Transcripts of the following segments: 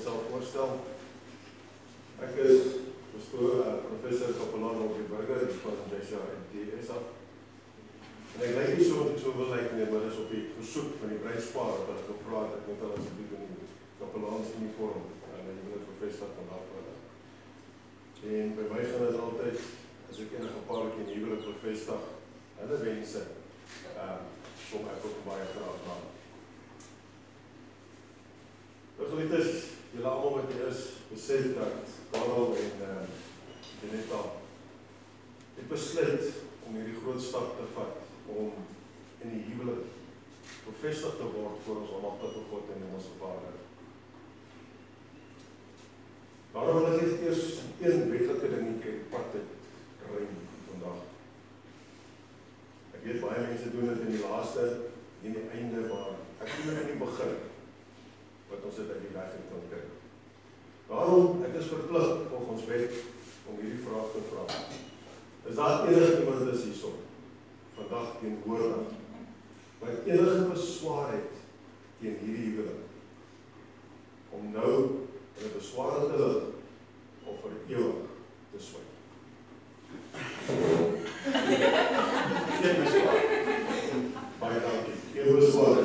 myself voorstel. Ek is professor Kapelaan op die burger van JSA. En ek lyk nie so wil lyk nie, maar is op die versoek van die Bruidspaar wat hulle gevra het, ek moet hulle asseblief in die Kapelaans uniform en die huwelik bevestig vandag worden. En by my gaan dit altyd, as ek enige paartjie in die huwelik bevestig, hulle wense, kom ek ook baie graag na. Begeliefdes, julle almal wat hier is, besef dat Karel en Janetta het besluit om hierdie groot stap te vat, om in die huwelik bevestig te word voor ons almagtige God en ons Vader. Daarom wil ek net eers een wetlike dingetjie pad het ruim vandag. Ek weet baie mense doen dit in die laaste en die einde, maar ek doen dit in die begin wat ons dit uit die weg het kan kry. Daarom, ek is verplig volgens wet om hierdie vraag te vra. Is daar enige iemand is hierso, vandag teenwoordig, wat enige beswaar het teen hierdie huwelik, om nou in 'n beswaar te lig of vir ewig te swyk? Geen beswaar. Baie dankie. Geen beswaar.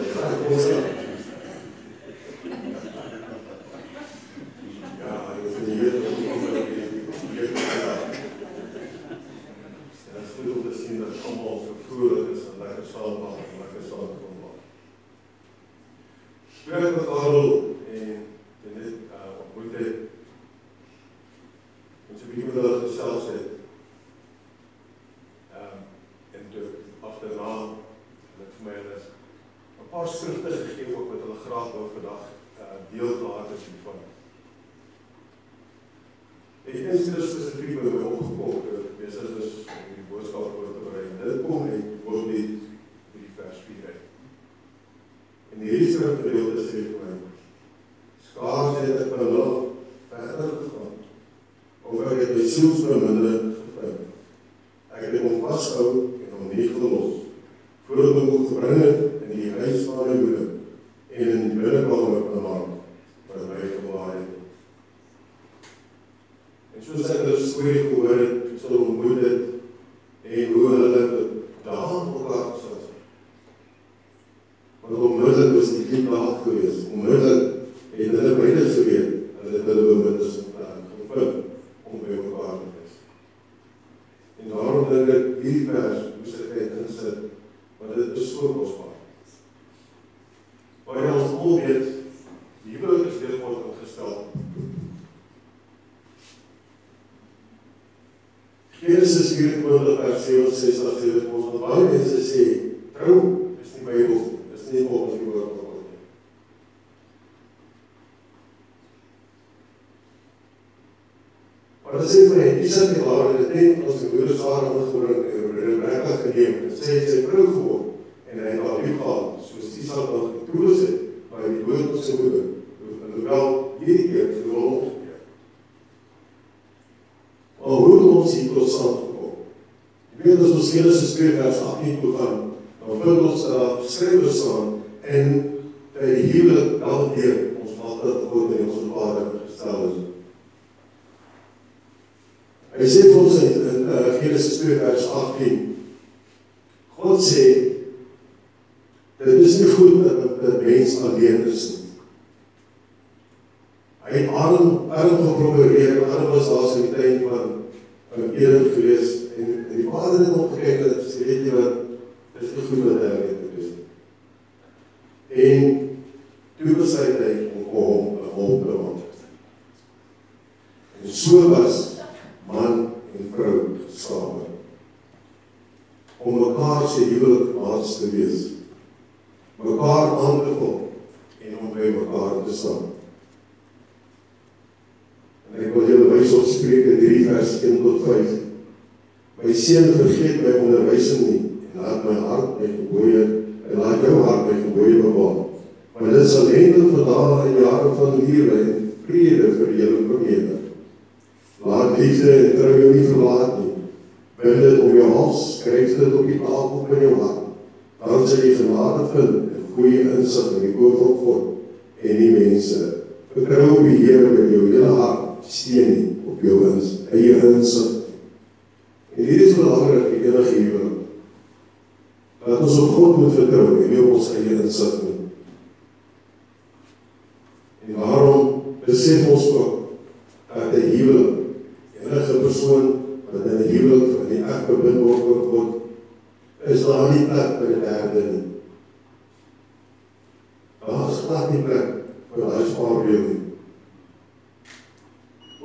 Toe ek met Karel en net ontmoet het, en so bietjie met hulle gesels het, en toe agterna, het vir my hulle 'n paar skrifte gegee ook wat hulle graag wou vandag deel gehad het hiervan. En een skrif spesifiek by my opgekom, besig is om die boodskap voor te berei. Dit kom uit Hooglied 3 vers 4 uit. En hierdie skrifgedeelte sê vir my, skaars het ek van hulle verder gegaan, of ek het my sielsbeminde gevind. Ek het hom vasgehou en hom nie gelos, voordat ek hom gebring het in die huis van die huwelik en in die binnekamer van haar, wat my gewaar het. En soos ek hulle storie gehoor het, so ontmoet het, en hoe hulle daan mekaar gesels. Want onmiddellik was die liefde af gewees. Onmiddellik het hulle beide geweet, hulle het hulle bemiddeling gevind om by mekaar te wees. En daarom dink ek hierdie vers moes ek insit, want dit is so kosbaar. Waar ons almal weet, die huwelik is deur God ingestel. Genesis 24 vers 67 sê dit ons, want baie mense sê, trou is nie Bybel. Is nie volgens die woord van God nie. Maar dit sê vir my, Isak het haar in die tent as die moeder Sara ingebring en Rebekka geneem, en sy vrou geword, en hy het haar lief gehad, soos Isak nog getoes het, maar die dood van sy moeder, en hoewel hierdie keer sy rol omgekeerd. Maar hoe het ons hier tot stand gekom? Jy weet as ons Genesis 2 vers 18 toe gaan, dan vind ons daar geskrywe staan, en by die huwelik dan weer ons magtige God en ons Vader gestel is. Hy sê vir ons in Genesis 2 vers 18, God sê, dit is nie goed dat 'n mens alleen is nie. Hy het Adam geprobeer, Adam was daar in die tuin van Eden gewees, en die Vader het hom gekyk en sê, weet jy wat, dit is nie goed wat hy alleen te wees. En toe besluit hy om hom 'n hulp te maak. En so was man en vrou geskape, om mekaar se huwelikmaats te wees, mekaar aan te vul en om by mekaar te staan. En ek wil julle wys op Spreuke 3 vers 1 tot 5. My seun, vergeet my onderwysing nie, en laat my hart my gebooie, en laat jou hart my gebooie bewaar. Want dit sal hendel vir dae en jare van lewe en vrede vir julle vermeerder. Laat liefde en trou jou nie verlaat nie. Bind dit om jou hals, skryf dit op die tafel van jou hart. Dan sal jy genade vind en goeie insig in die oog van God en die mense Vertrou op die Here met jou hele hart, steun nie op jou eie insig. En hier is belangrik die enige huwelik. Dat ons op God moet vertrou en nie op ons eie insig nie. En waarom besef ons ook dat die huwelik, enige persoon wat in die huwelik van die eg verbind word oor God, is daar nie plek vir die derde nie. Daar is glad nie plek vir die spaarbeeld nie.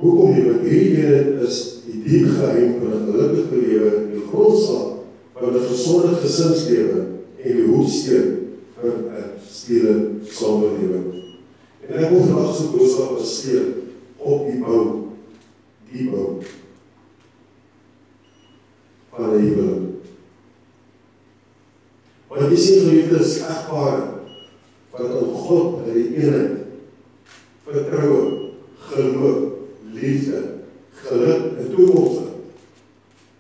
Hoekom nie? Want hierdie ene is die diep geheim van 'n gelukkige lewe, die grondslag van 'n gesonde gesinslewe en die hoeksteen vir 'n stille samelewing. En ek wil vandag so boodskap baseer op die bou van 'n huwelik. Want jy sien geliefdes, egpare wat op God in die eenheid, vertroue, geloof, liefde, geluk en toekoms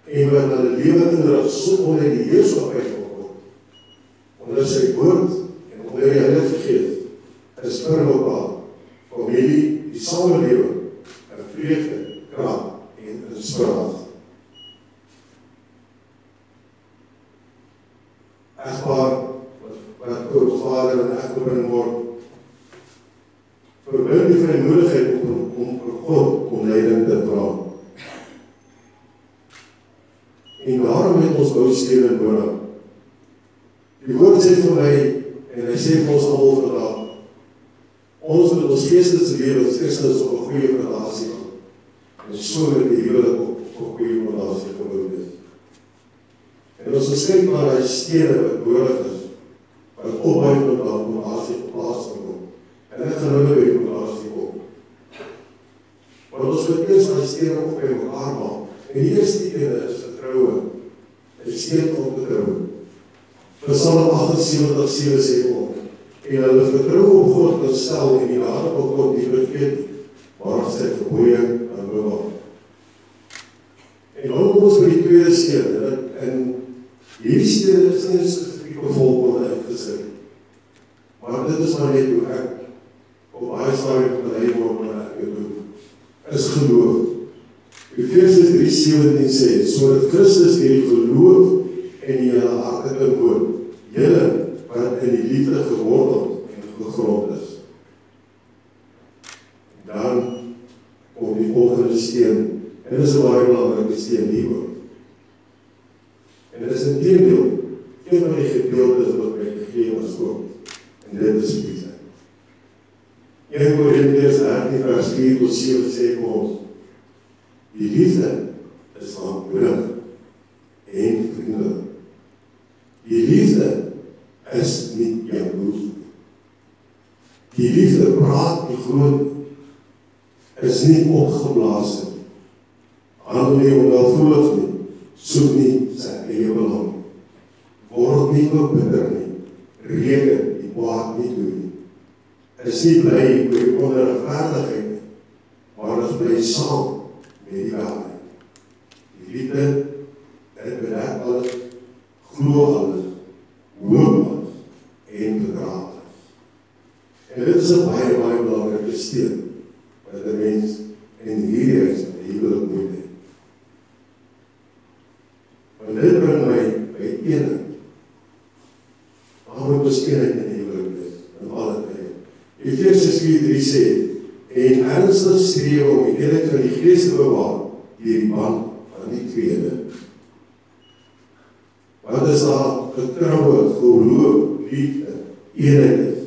en wat hulle lewe inrig so onder die heerskappy van God, onder sy woord en onder die Heilige Gees, is vir mekaar, familie, die samelewing, 'n vreugde, krag en inspirasie. Egpaar wat voor vader en eggebring word, verbind die vrymoedigheid om vir God om leiding te vra. En daarom het ons boustene nodig. Die woord sê vir my, en hy sê vir ons almal vandag, ons moet ons geestelike lewe as Christus op 'n goeie fondasie bou. En so met die huwelik op 'n goeie fondasie gebou is. En ons kyk na die stene wat nodig is, wat opbou van die fondasie geplaas word. En ek gaan nou by die fondasie kom. Want ons moet eers die stene op by mekaar maak. En die eerste ene is vertroue. 'n steen van vertroue. Psalm 78:7 sê ons, en hulle vertroue op God kan stel en die nare op God nie vergeet nie, maar sy gebooie aan bewaar. En dan kom ons by die tweede steen, en hierdie steen is nie spesifieke volgorde uitgesit, maar dit is maar net hoe ek op baie stadium gelei word wat ek doen, is geloof. Efesiërs 3:17 sê, sodat Christus deur die geloof in julle harte kan woon, julle wat in die liefde geworteld en gegrond is. Dan kom die volgende steen, en dit is 'n baie belangrike steen hieroor. En dit is inteendeel een van die gedeeltes wat my gegee was ook, en dit is liefde. 1 Korintiërs 13:4-7 sê vir ons, die liefde is aanmoedig en vriendelik. Die liefde is nie jaloers nie. Die liefde praat nie groot, is nie opgeblaas nie, handel nie onwelvoelig nie, soek nie sy eie belang, word nie bitter nie, reken die kwaad nie toe nie, is nie bly oor die onregverdigheid nie, maar is bly saam met die waarheid. Die liefde, dit bedek alles, glo alles, hoop alles en verdra alles. En dit is 'n baie belangrike steen wat 'n mens in hierdie huis in huwelik moet hê. Want dit bring my by eenheid. Waar moet ons eenheid in huwelik wees? In alle tye. Efesiërs 4:3 sê, en ernstig streef om die eenheid van die Gees te bewaar, deur die band van die vrede. Want as daar vertroue, geloof, liefde, eenheid is,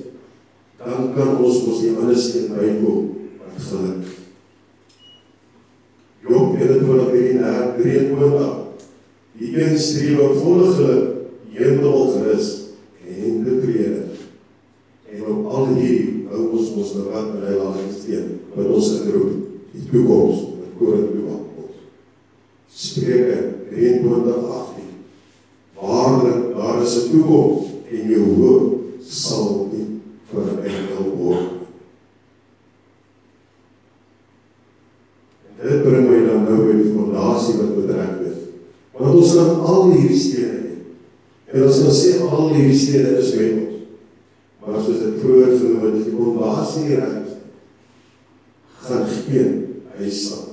dan kan ons die ander steen byvoeg wat geluk. Job 21:23, die een streef volle geluk, heeltemal gerus en tevrede. En op al hierdie hou ons nou wat met hy laaste steen, wat ons inroep, die toekoms, wat korintië wacht ons. Spreuke 23:18, waarlik, daar is 'n toekoms, en jou hoop sal nie veryndel word. En dit bring my dan nou by die fondasie wat betrek is. Want ons kan al hierdie stene hê. En ons kan sê al hierdie stene is met ons. Maar soos ek vroeër genoem het, is die fondasie reg, gaan geen huis staan.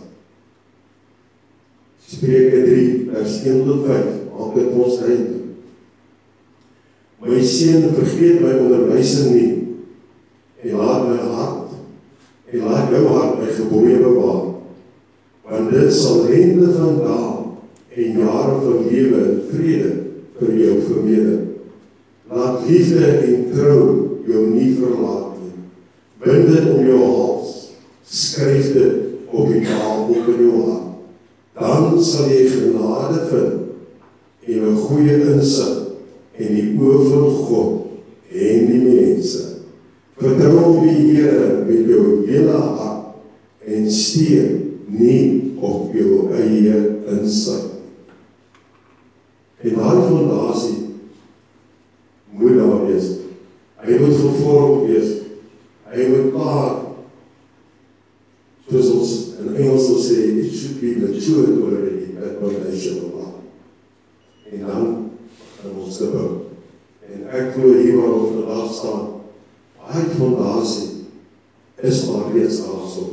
Spreuke 3, vers 1 tot 5, maak dit ons duidelik. My seun, vergeet my onderwysing nie, en laat jou hart my gebooie bewaar, want dit sal lente van dae en jare van lewe en vrede vir jou vermeerder. Laat liefde en trou jou nie verlaat nie. Bind dit om jou hals, skryf dit op die tafel in jou hart. Dan sal jy genade vind en 'n goeie insig en die oë van God en die mense. Vertrou op die Here met jou hele hart en steun nie op jou eie insig. En daardie fondasie moet daar wees. Hy moet gevorm wees. Hy moet klaar, soos ons in Engels sal sê, it should be matured already, that foundation of life. En dan gaan ons te bou. En ek glo hier waar ons vandag staan, daai fondasie is al reeds daarso.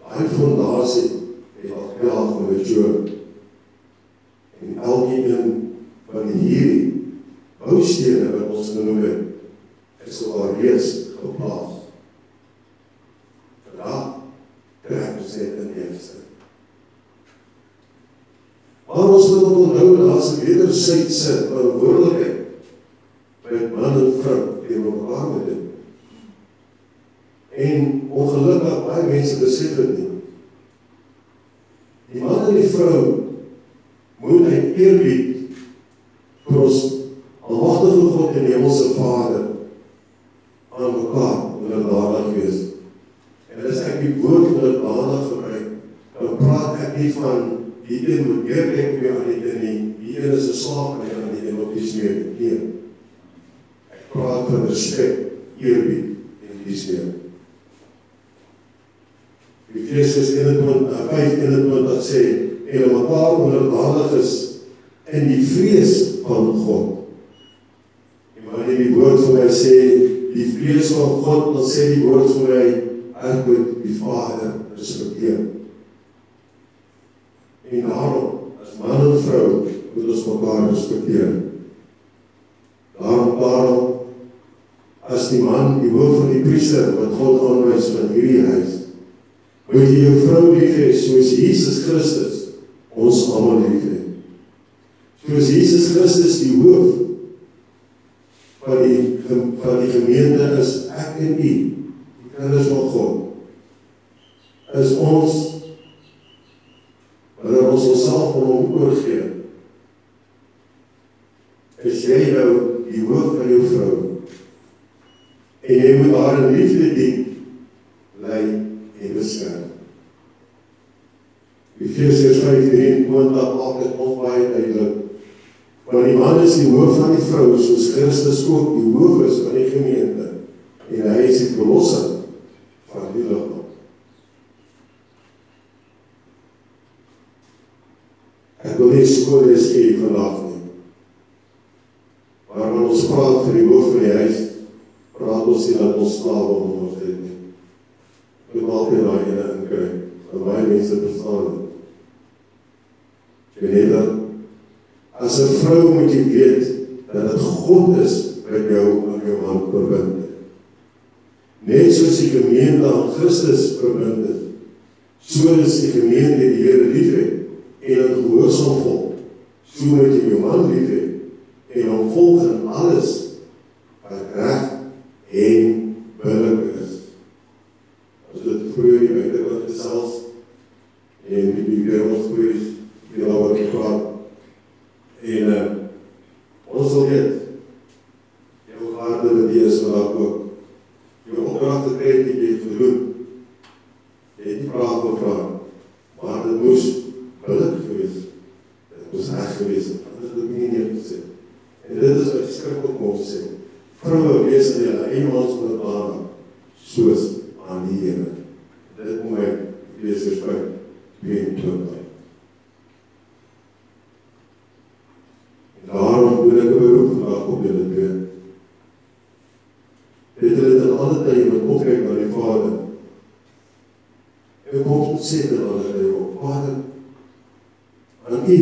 Daai fondasie het al klaar gematureerd. En elkeen van hierdie boustene wat ons genoem het, is al reeds geplaas. Vandaag trek ons net in eerste. Maar ons moet onthou dat as 'n wederwysige verantwoordelikheid met man en vrou teenoor mekaar moet doen. En ongelukkig baie mense besef dit nie. Die man en die vrou moet uit eerbied vir ons almagtige God en hemelse Vader aan mekaar onderdanig wees. En as ek die woord onderdanig gebruik, dan praat ek nie van die een moet neerkijk op die ander nie, die een is 'n slaaf en die ander een op die smeer. Nee. Ek praat van respek, eerbied en die smeer. Efesiërs 5:21 sê, en mekaar onderdanig is in die vrees van God. En wanneer die woord vir my sê, die vrees van God, dan sê die woord vir my, ek moet die Vader respekteer. En daarom, as man en vrou, moet ons mekaar respekteer. Daarom, as die man, die hoof van die priester, wat God aanwys van hierdie huis, moet jy jou vrou lief hê, soos Jesus Christus ons almal lief hê. Soos Jesus Christus die hoof van die gemeente is, ek en u, die kinders van God, is ons, wanneer ons onsself aan hom oorgee, is jy nou die hoof van jou vrou, en jy moet haar in liefde dien, lei en beskerm. Efesiërs 5:23 maak dit ons baie duidelik. Want die man is die hoof van die vrou, soos Christus ook die hoof is van die gemeente, en hy is die verlosser van die liggaam. Ek wil nie skoolles gee vandag nie. Maar wanneer ons praat vir die hoof van die huis, praat ons nie dat ons slawe om ons het nie. Ek wil altyd daai ene inkry, want baie mense verstaan het. Jy weet dat, as 'n vrou moet jy weet, dat het God is wat jou aan jou man verbind. Net soos die gemeente aan Christus verbind het, so is die gemeente die Here lief het, en in gehoorsaam volg, so moet jy jou man lief hê, en hom volg in alles, wat reg en billik is. As dit vroeër die buitekant gesels, en die wereldgoeie die daaroor gepraat, en ons wil weet, jou gaarde wat die is vandag ook, jou opdracht te krijg die jy het gedoen, jy het nie vraag gevraag, maar dit moes billik gewees, dit moes reg gewees, dit het nie neergezet. En dit is wat die skrif ook ons sê, vrouwe wees in julle eie mans onderdanig, soos aan die Here. Dit moet my Efesiërs 5:22. En daarom doen ek 'n beroep vandag op julle twee. Het julle in alle tye met opkyk na die Vader, En God sê dit aan hulle, Vader, aan U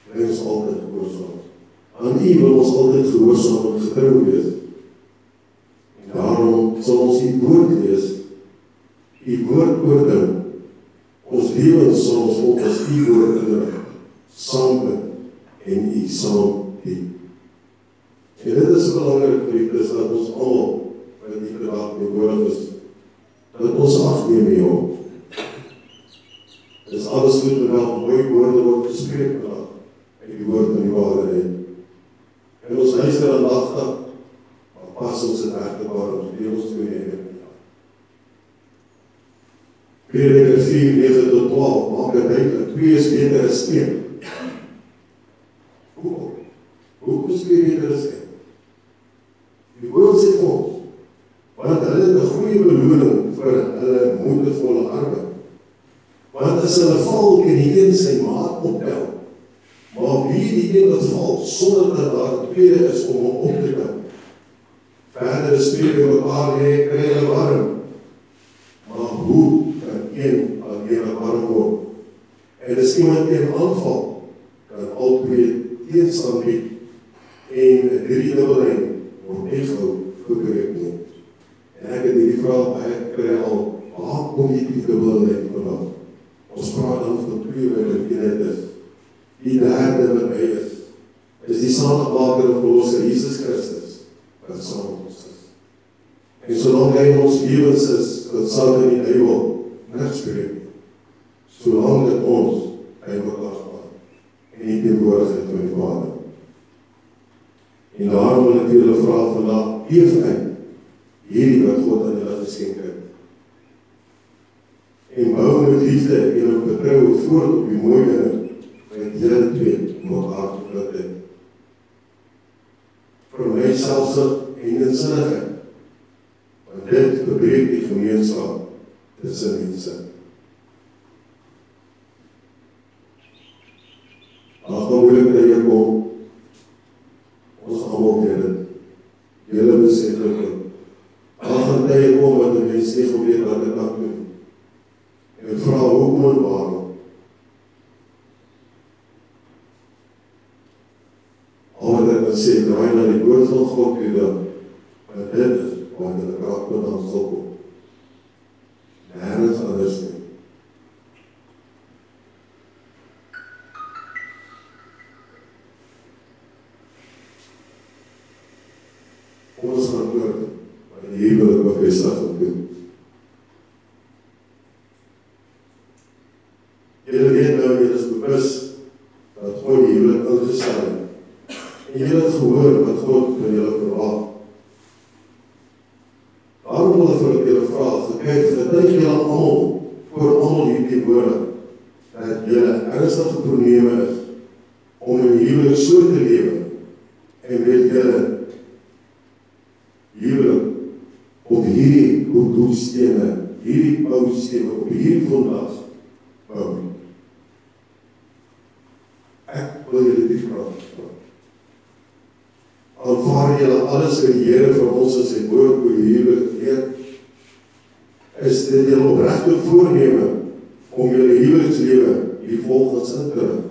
bly ons altyd gehoorsaam. Aan U wil ons altyd gehoorsaam en getrou wees. En daarom sal ons U woord lees, U woord oordink. Ons lewens sal ons volgens U woord inrig, saam bid en U saam dien. En dit is belangrik, geliefdes, dat ons almal wat die vandag behoorlik is, dat ons ag neem hierop. Dis alles goed en wel, mooi woorde word gespreek vandag, uit die woord van die waarheid. En ons luister aandagtig, maar pas ons dit regtig waar, ons deel ons toe neem. Prediker 4:9-12, maak dit duidelik, 2 is beter as 1. Hoekom is 2 beter as 1? Die woord sê vir ons, want hulle het 'n goeie beloning vir hulle moedevolle arbeid. Want as hulle val, kan die een sy maat optel. Maar wie die een wat val, sonder dat daar 'n tweede is om hom op te tel. Verder is twee by mekaar lê, kry hulle warm. Maar hoe kan een alleen warm word? En as iemand een aanval, kan al twee teenstand bied. En 'n driedubbellyn word nie gou gekreek nie. En ek het hierdie vraag baie gekry al, waar kom die driedubbellyn vandaan? Ons praat dan van 2 wat in eenheid is. Die derde wat by is die saligmaker of verlosser Jesus Christus, wat saam met ons is. En solank hy in ons lewens is, dat sal in die Bybel niks breek nie. Solank dit ons by mekaar staan en die teenwoordigheid van die Vader. En daarom wil ek julle vra vandag, leef uit hierdie wat God aan julle geskenk het. En bou met liefde en op vertroue voort op die mooi dinge wat julle twee mekaar gevind het. Vermy selfsug en insinnigheid, want dit verbreek die gemeenskap tussen mense. As daar moeilike tye kom, ons almal weet dit. Julle besef dit. Daar gaan tye kom wat die mens nie weet wat dit kan doen. En vra hoekom en waarom. Al wat ek sê, draai na die woord van God toe dan, want dit is wat in die kracht van ons sal kom. Nergens anders nie. Kom ons gaan oor, wat die huwelik bevestig gaan doen. Julle weet nou, julle is bewus dat God die huwelik ingestel het. En julle het gehoor wat God van julle verwag. Daarom wil ek vir julle vra, gekyk, getuig julle almal, voor almal hier teenwoordig, dat julle ernstig voorneme is, om in huwelik so te lewe, en weet julle, huwelik, op hierdie doelstene, hierdie boustene, op hierdie fondasie, bou. Ek wil julle die vraag vra. Aanvaar julle alles vir die Here vir ons en sy woord oor die huwelik leer? Is dit julle opregte voorneme om julle huwelikslewe die volgens in te rig?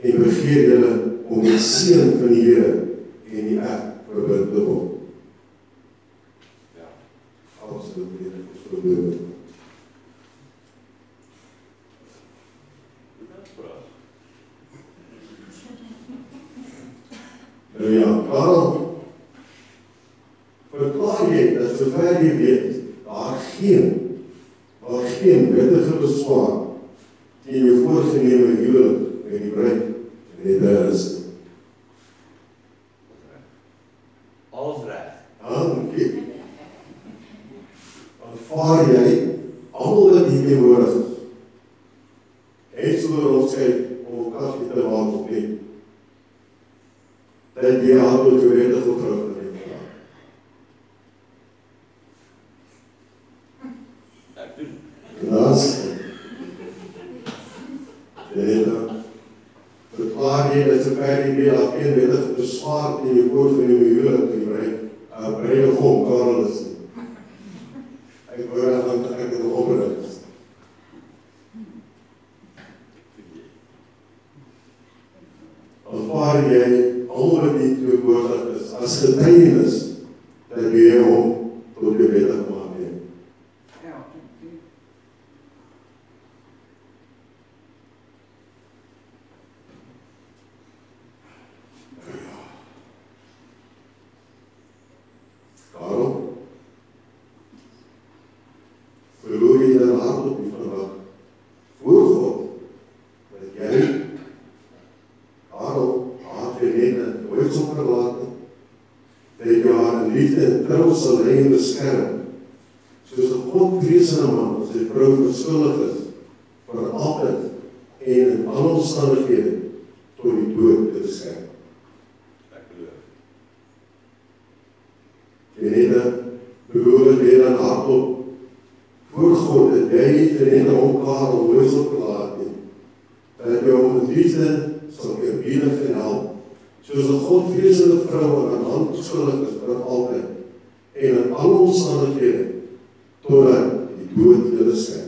En begeer julle om die seën van die Here en die eg verbind te word? Ja, alles wat die Here ons verbind. Nou ja, daarom verklaar jy dat sover jy weet, daar geen wettige beswaar teen jou voorgeneme huwelik met die bruid en die is. Alles reg. Dankie. Aanvaar jy almal wat hier teenwoordig is, en soos ons sê, om koffie te maak of nie, dat jy haar tot jou wettige vrou kan neem. Ek doen. Naas. Verklaar jy dat sover jy weet, daar geen wettige beswaar in jou voorgeneme huwelik met die bruidegom Karel is nie. Ek hoor dat ek het hom opgerig. jy almal wat nie teenwoordig is, as getuienis, dat jy hom tot jou wettig maak neem. Karel, verloor jy dan hart op die vandag voor God, dat jy, Karel, haat jy net en nooit sal verlaat nie, dat jy haar in liefde en trou sal hy en beskerm, soos 'n Godvreesende man, as die vrou verskuldig is, vir altyd en in alle omstandighede tot die dood te beskerm. Ek beloof. Janette, beloof jy dan hardop voor God, dat jy Janette hom Karel nooit sal verlaat nie, dat jy hom in liefde sal eerbiedig en help, soos 'n Godvreesende vrou aan 'n man verskuldig is vir altyd en in alle omstandighede totdat die dood julle skei.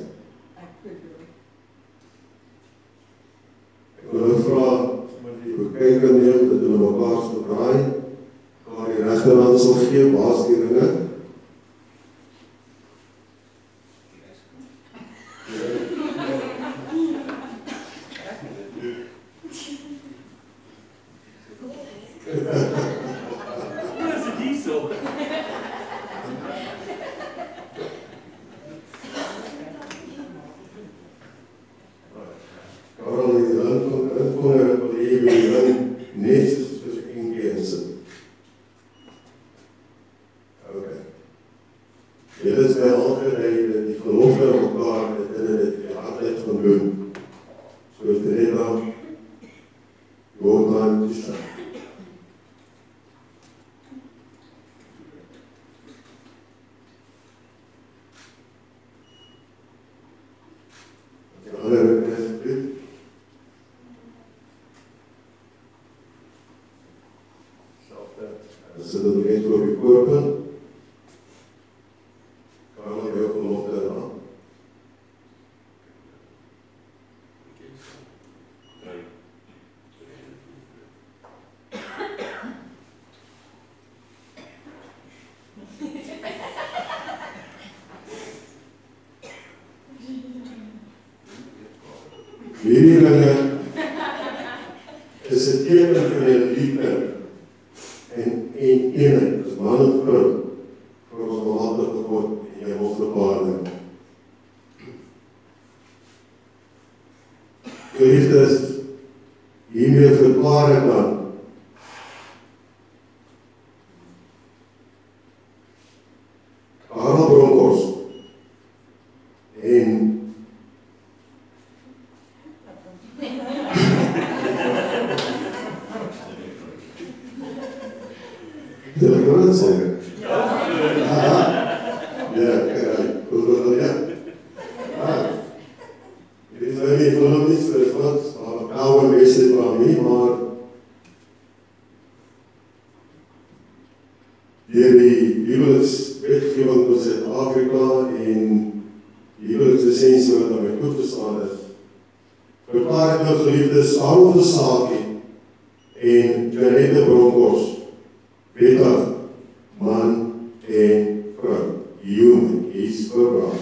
Ek wil nou vra, die kyker neem, dat hulle mekaar sal draai, waar die regterhand sal gee, waar's die ringe? Hoe is dit hier so? Karel, die inkonger wil hê jy ring net soos een keer insit. Ok. Dit is my algerei dat die gelofte aan mekaar dat hulle dit die hardheid gaan doen. Soos Teresa, Jordan, Tisha. Die ander is dit. Dan sit dit net voor die voorpunt. Karel, jou gelofte aan. Hierdie dinge is 'n teken van die liefde en eenheid as man en vrou vir ons almagtige God en hemelse Vader. Geliefdes, hiermee verklaar ek dan Karel Bronkhorst en wil ek wat sê? Ja, kijk, hoe wil dat, ja? Dit is nou nie van ons, dit is wat, maar ouwe mense van my, maar deur die huwelikswetgewing van Suid-Afrika en die huwelikslisensie wat aan my toegestaan is, verklaar ek nou geliefdes Karel Versaakie en Janette Bronkhorst wettig, man en vrou. Human is verbraak.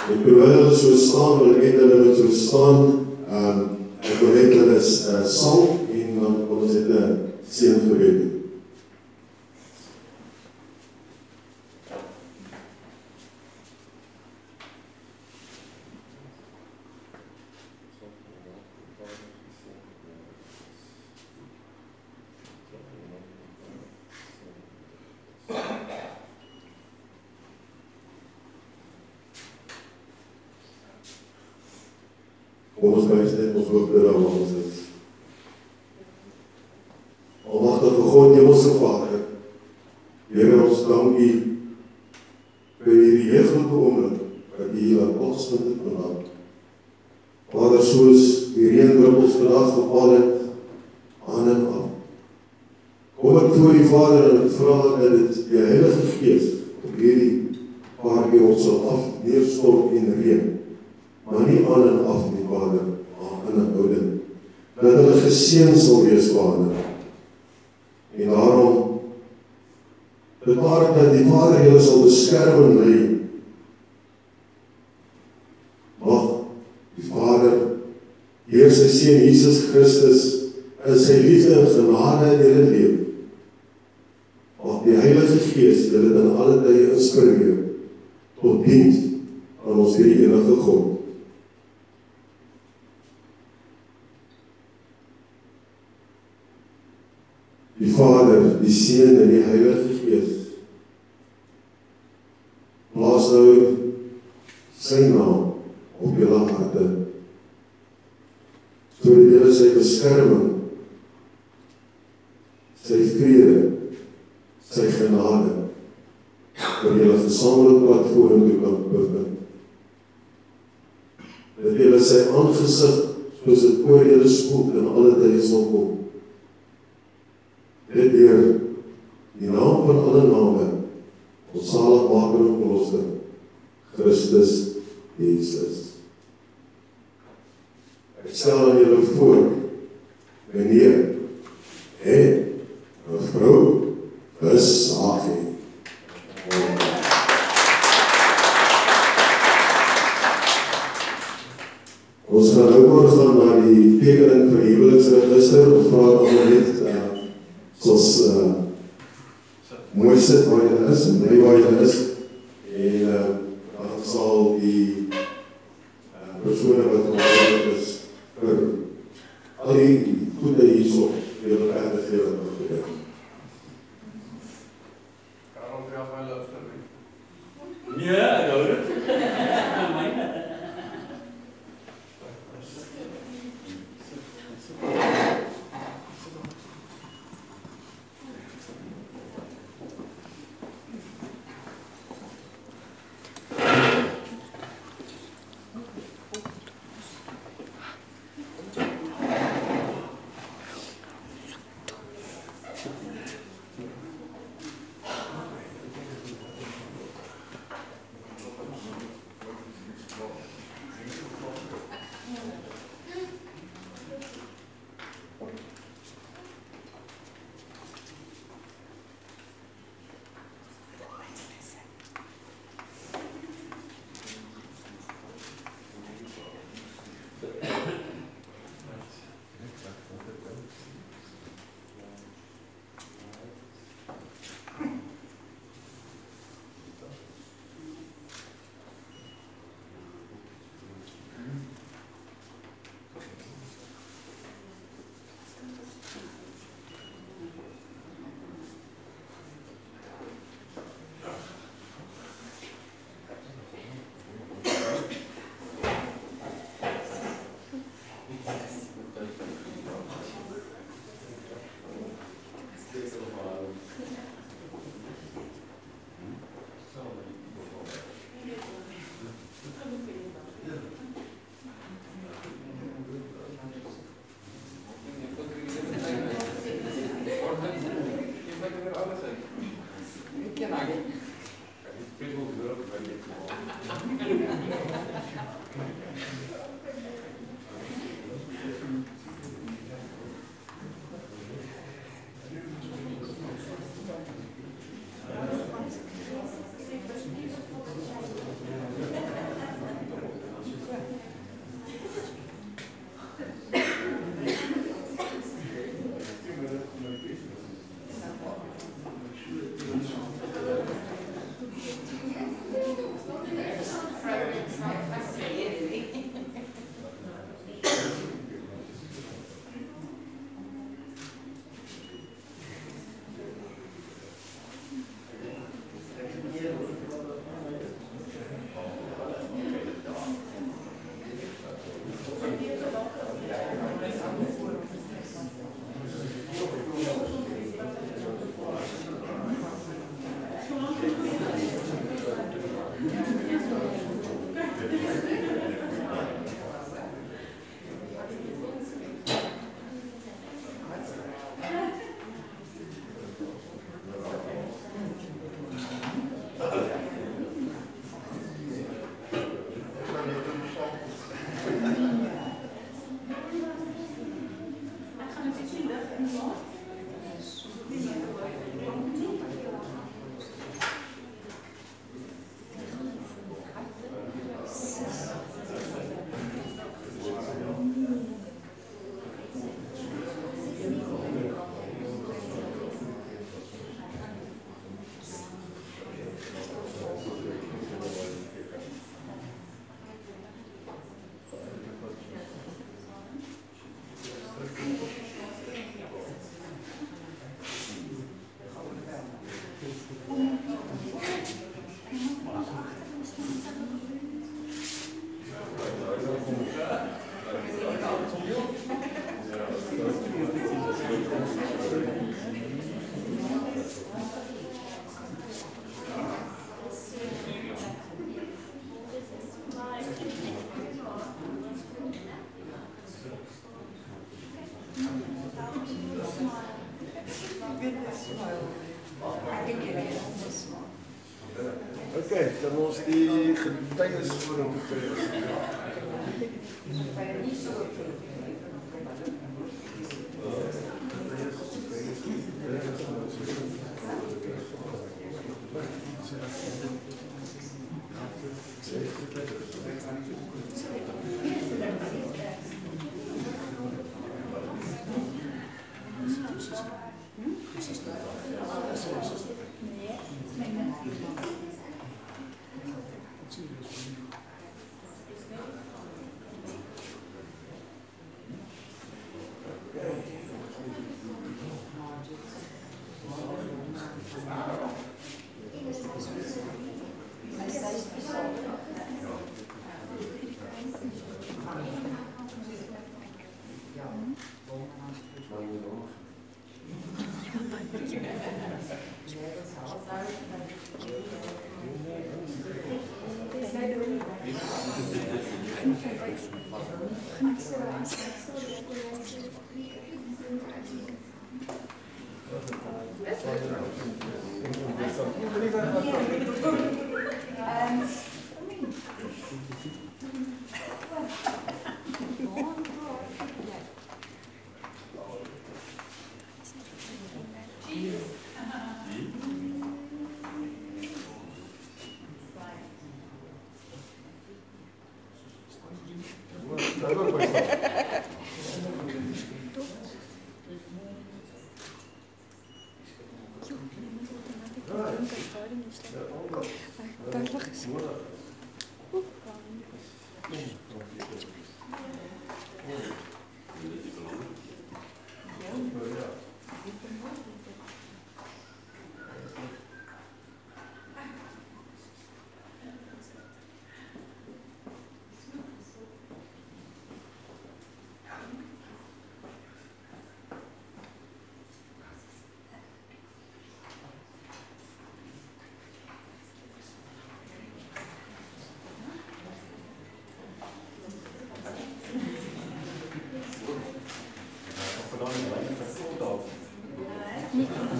En terwyl hulle so staan, wil ek net hulle so staan, ek wil net hulle sal, en dan wil ons dit seën gebed doen. Kom ons buis net ons hoop dat daar ons is. Almagtige God, hemelse Vader, Here, ons dankie vir hierdie heerlike oomblik wat U hier aan plaasvind het vandag. Vader, soos die reendruppels vandag geval het, aan en af. Kom ek voor die Vader en ek vra dat dit die Heilige Gees op hierdie hulle geseën sal wees, Vader. En daarom, dit maar dat die Vader julle sal beskerm en lei. Mag die Vader, Heer sy Seun Jesus Christus, in sy liefde en genade in julle lewe. Mag die Heilige Gees julle in alle tye inspireer tot diens aan ons die enige God. Die Vader, die Seun en die Heilige Gees plaas nou sy naam op julle harte, sodat julle sy beskerming, sy vrede, sy genade vir julle gesamentlik pad vorentoe kan bevind. Dat julle sy aangesig soos dit oor julle spook in alle tye sal kom. Dit deur die naam van alle name, ons saligmaker en verlosser, Christus Jesus. Ek stel aan julle voor, meneer en mevrou Visagie. Ons gaan nou maar gaan na die tekening vir huweliksregister, ons vraag allemaal net, soos mooi sit waar jy is, en bly waar jy is, en dan sal die persone wat belangrijk is, vir al die goede hierso, vir julle verder gee wat nog gedink. Karel, vir jou my luister nie. Nee, ek hou dit. Myne. Okay, kan ons die getuienis voor hom kry?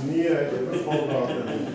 Nee, dit is vol water.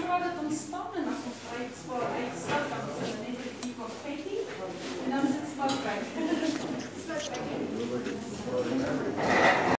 vra dat ons staan en as ons uitstap, dan is het net een diep of 50 en dan is het slot by.